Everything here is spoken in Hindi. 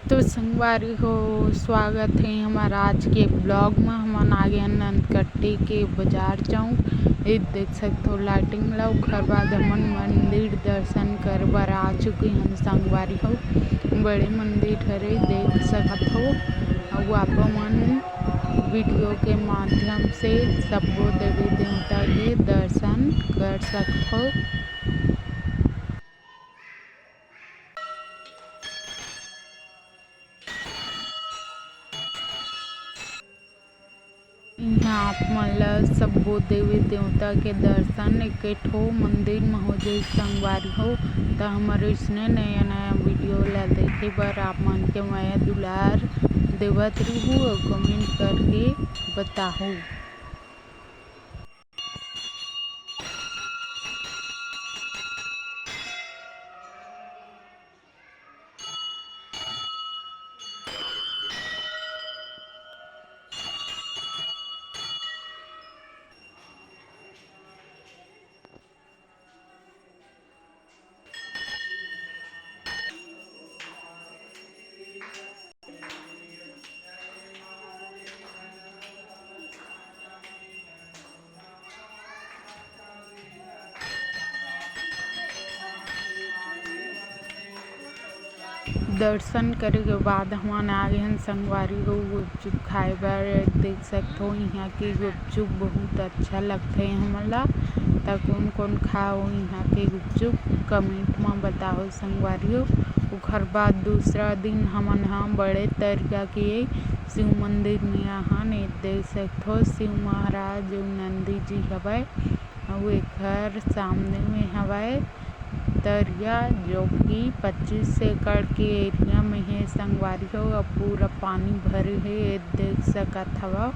तो संगवारी हो, स्वागत है हमारा आज के ब्लॉग में। हम आ गए नंदकट्टी के बाजार चौक। ये देख सकते हो लाइटिंग ला। ओकर बाद हमन मंदिर दर्शन कर बर आ चुके हैं संगवारी हो। बड़े मंदिर हरे देख सकत हो। और आप मन वीडियो के माध्यम से सबो देवी देवता के दर्शन कर सकते हो। यहाँ आप मन ला सब्बो देवी देवता के दर्शन एके ठो मंदिर में हो जाए संगवारी हो। तो हमारे इसने नया नया वीडियो ला देखे बर आप मन के माया दुलार देवत रहूँ और कमेंट करके बताओ। दर्शन करे के बाद हम आ गए हैं संगवारी हो गुपचुप खाए बर। देख सकते हो यहाँ के गुपचुप बहुत अच्छा लगते हैं हमला। तो कौन कौन खाओ यहाँ के गुपचुप कमेंट में बताओ संगवारी हो। उखर बाद दूसरा दिन हमन यहाँ बड़े तरीका के शिव मंदिर में यहाँ देख सकते हो शिव महाराज नंदी जी हवाए और एक सामने में हवाए दरिया जो कि 25 एकड़ के एरिया में है संगवारी हो। अब पूरा पानी भरे है देख सकत हवा।